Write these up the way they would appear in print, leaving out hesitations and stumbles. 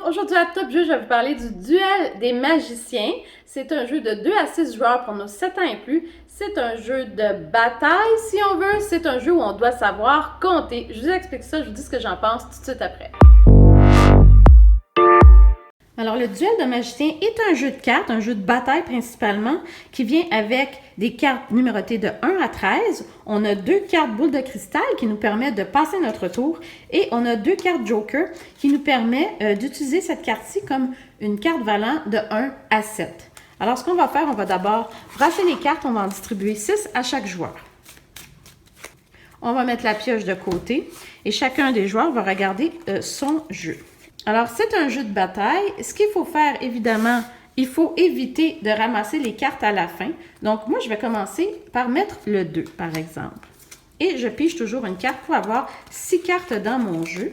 Aujourd'hui à Top Jeu, je vais vous parler du Duel des magiciens. C'est un jeu de 2 à 6 joueurs pour nos 7 ans et plus. C'est un jeu de bataille, si on veut. C'est un jeu où on doit savoir compter. Je vous explique ça, je vous dis ce que j'en pense tout de suite après. Alors, le Duel de magiciens est un jeu de cartes, un jeu de bataille principalement, qui vient avec des cartes numérotées de 1 à 13. On a 2 cartes boules de cristal qui nous permettent de passer notre tour et on a 2 cartes joker qui nous permettent d'utiliser cette carte-ci comme une carte valant de 1 à 7. Alors, ce qu'on va faire, on va d'abord brasser les cartes, on va en distribuer 6 à chaque joueur. On va mettre la pioche de côté et chacun des joueurs va regarder son jeu. Alors, c'est un jeu de bataille. Ce qu'il faut faire, évidemment, il faut éviter de ramasser les cartes à la fin. Donc, moi, je vais commencer par mettre le 2, par exemple. Et je pige toujours une carte pour avoir 6 cartes dans mon jeu.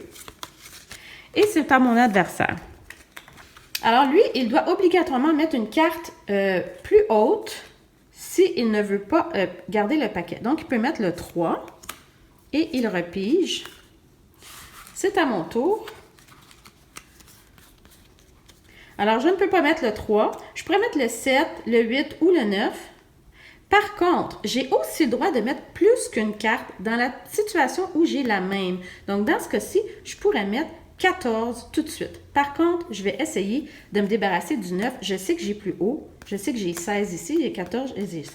Et c'est à mon adversaire. Alors, lui, il doit obligatoirement mettre une carte plus haute s'il ne veut pas garder le paquet. Donc, il peut mettre le 3 et il repige. C'est à mon tour. Alors, je ne peux pas mettre le 3. Je pourrais mettre le 7, le 8 ou le 9. Par contre, j'ai aussi le droit de mettre plus qu'une carte dans la situation où j'ai la même. Donc, dans ce cas-ci, je pourrais mettre 14 tout de suite. Par contre, je vais essayer de me débarrasser du 9. Je sais que j'ai plus haut. Je sais que j'ai 16 ici. J'ai 14 et j'ai 16.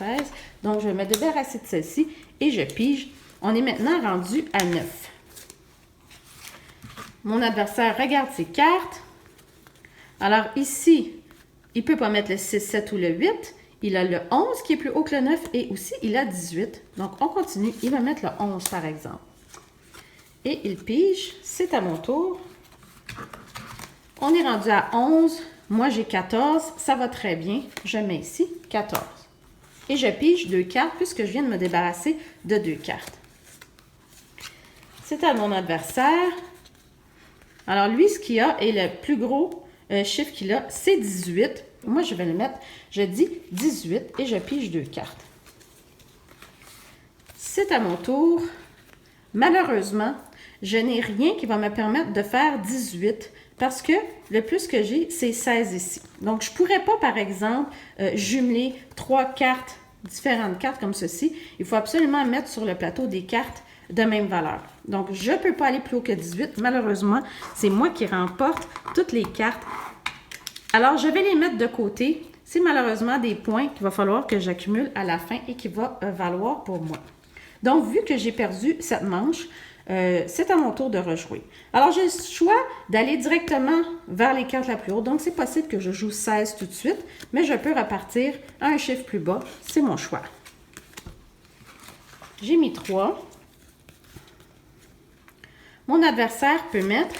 Donc, je vais me débarrasser de celle-ci et je pige. On est maintenant rendu à 9. Mon adversaire regarde ses cartes. Alors ici, il ne peut pas mettre le 6, 7 ou le 8. Il a le 11 qui est plus haut que le 9 et aussi il a 18. Donc on continue. Il va mettre le 11 par exemple. Et il pige. C'est à mon tour. On est rendu à 11. Moi j'ai 14. Ça va très bien. Je mets ici 14. Et je pige 2 cartes puisque je viens de me débarrasser de 2 cartes. C'est à mon adversaire. Alors lui, ce qu'il a est le plus gros chiffre qu'il a, c'est 18. Moi, je vais le mettre, je dis 18 et je pige 2 cartes. C'est à mon tour. Malheureusement, je n'ai rien qui va me permettre de faire 18 parce que le plus que j'ai, c'est 16 ici. Donc, je ne pourrais pas, par exemple, jumeler 3 cartes, différentes cartes comme ceci. Il faut absolument mettre sur le plateau des cartes de même valeur. Donc, je ne peux pas aller plus haut que 18. Malheureusement, c'est moi qui remporte toutes les cartes. Alors, je vais les mettre de côté. C'est malheureusement des points qu'il va falloir que j'accumule à la fin et qui va valoir pour moi. Donc, vu que j'ai perdu cette manche, c'est à mon tour de rejouer. Alors, j'ai le choix d'aller directement vers les cartes la plus haute. Donc, c'est possible que je joue 16 tout de suite, mais je peux repartir à un chiffre plus bas. C'est mon choix. J'ai mis 3. Mon adversaire peut mettre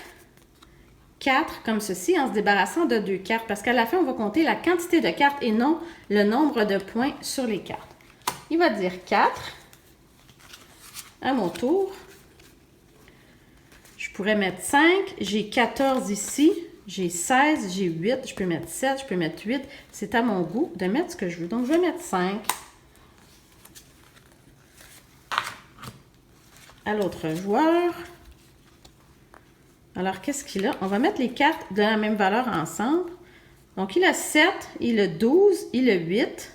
4 comme ceci en se débarrassant de 2 cartes parce qu'à la fin, on va compter la quantité de cartes et non le nombre de points sur les cartes. Il va dire 4. À mon tour, je pourrais mettre 5. J'ai 14 ici. J'ai 16, j'ai 8. Je peux mettre 7, je peux mettre 8. C'est à mon goût de mettre ce que je veux. Donc, je vais mettre 5. À l'autre joueur. Alors, qu'est-ce qu'il a? On va mettre les cartes de la même valeur ensemble. Donc, il a 7, il a 12, il a 8.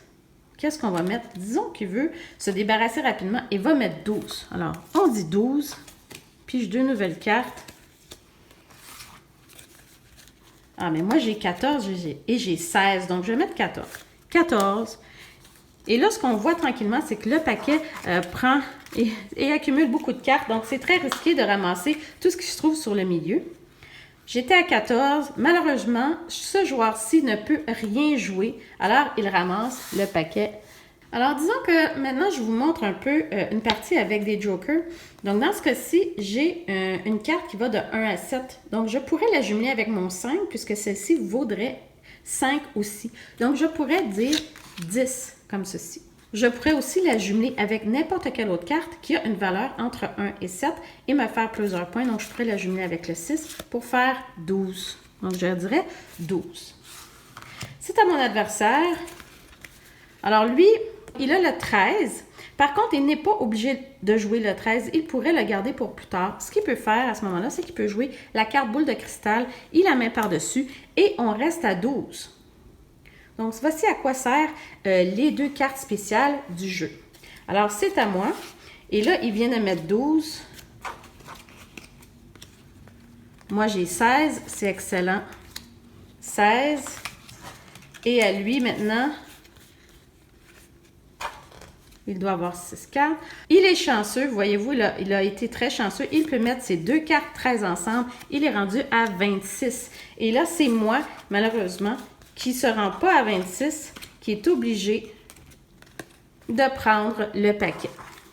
Qu'est-ce qu'on va mettre? Disons qu'il veut se débarrasser rapidement et va mettre 12. Alors, on dit 12. Pige 2 nouvelles cartes. Ah, mais moi, j'ai 14 et j'ai 16. Donc, je vais mettre 14. 14. Et là, ce qu'on voit tranquillement, c'est que le paquet prend et accumule beaucoup de cartes. Donc, c'est très risqué de ramasser tout ce qui se trouve sur le milieu. J'étais à 14. Malheureusement, ce joueur-ci ne peut rien jouer. Alors, il ramasse le paquet. Alors, disons que maintenant, je vous montre un peu une partie avec des jokers. Donc, dans ce cas-ci, j'ai une carte qui va de 1 à 7. Donc, je pourrais la jumeler avec mon 5 puisque celle-ci vaudrait 5 aussi. Donc, je pourrais dire 10 comme ceci. Je pourrais aussi la jumeler avec n'importe quelle autre carte qui a une valeur entre 1 et 7 et me faire plusieurs points. Donc, je pourrais la jumeler avec le 6 pour faire 12. Donc, je dirais 12. C'est à mon adversaire. Alors, lui, il a le 13. Par contre, il n'est pas obligé de jouer le 13. Il pourrait le garder pour plus tard. Ce qu'il peut faire à ce moment-là, c'est qu'il peut jouer la carte boule de cristal. Il la met par-dessus et on reste à 12. Donc, voici à quoi servent les 2 cartes spéciales du jeu. Alors, c'est à moi. Et là, il vient de mettre 12. Moi, j'ai 16. C'est excellent. 16. Et à lui, maintenant, il doit avoir 6 cartes. Il est chanceux, voyez-vous, il a été très chanceux. Il peut mettre ses 2 cartes 13 ensemble. Il est rendu à 26. Et là, c'est moi, malheureusement, qui ne se rend pas à 26, qui est obligé de prendre le paquet.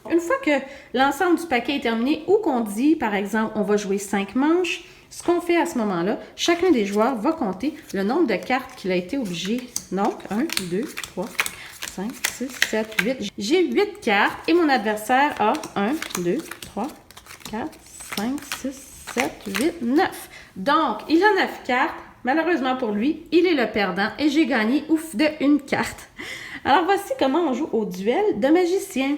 Une fois que l'ensemble du paquet est terminé ou qu'on dit, par exemple, on va jouer 5 manches, ce qu'on fait à ce moment-là, chacun des joueurs va compter le nombre de cartes qu'il a été obligé. Donc, 1, 2, 3, 5, 6, 7, 8. J'ai 8 cartes et mon adversaire a 1, 2, 3, 4, 5, 6, 7, 8, 9. Donc, il a 9 cartes. Malheureusement pour lui, il est le perdant et j'ai gagné, ouf, de 1 carte. Alors, voici comment on joue au duel de magicien.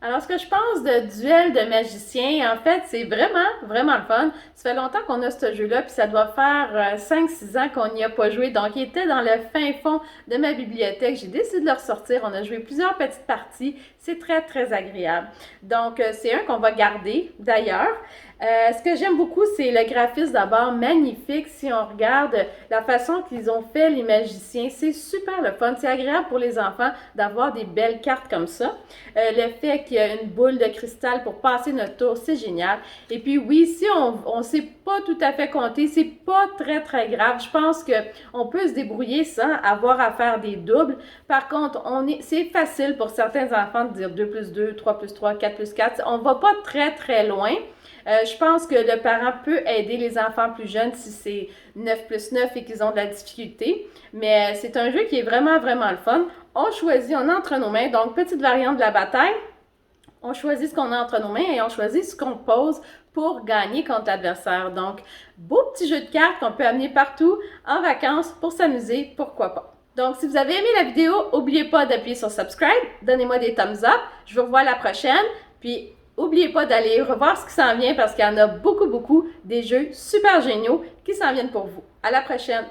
Alors, ce que je pense de duel de magicien, en fait, c'est vraiment, vraiment le fun. Ça fait longtemps qu'on a ce jeu-là, puis ça doit faire 5-6 ans qu'on n'y a pas joué. Donc, il était dans le fin fond de ma bibliothèque. J'ai décidé de le ressortir. On a joué plusieurs petites parties. C'est très, très agréable. Donc, c'est un qu'on va garder, d'ailleurs. Ce que j'aime beaucoup, c'est le graphisme d'abord magnifique. Si on regarde la façon qu'ils ont fait les magiciens, c'est super le fun. C'est agréable pour les enfants d'avoir des belles cartes comme ça. Le fait qu'il y a une boule de cristal pour passer notre tour, c'est génial. Et puis oui, si on ne sait pas tout à fait compter, c'est pas très très grave. Je pense qu'on peut se débrouiller sans avoir à faire des doubles. Par contre, c'est facile pour certains enfants de dire 2 plus 2, 3 plus 3, 4 plus 4. On ne va pas très très loin. Je pense que le parent peut aider les enfants plus jeunes si c'est 9 plus 9 et qu'ils ont de la difficulté. Mais c'est un jeu qui est vraiment, vraiment le fun. On choisit, on a entre nos mains, donc petite variante de la bataille. On choisit ce qu'on a entre nos mains et on choisit ce qu'on pose pour gagner contre l'adversaire. Donc, beau petit jeu de cartes qu'on peut amener partout en vacances pour s'amuser, pourquoi pas. Donc, si vous avez aimé la vidéo, n'oubliez pas d'appuyer sur subscribe, donnez-moi des thumbs up. Je vous revois la prochaine. Puis, n'oubliez pas d'aller revoir ce qui s'en vient parce qu'il y en a beaucoup, beaucoup des jeux super géniaux qui s'en viennent pour vous. À la prochaine!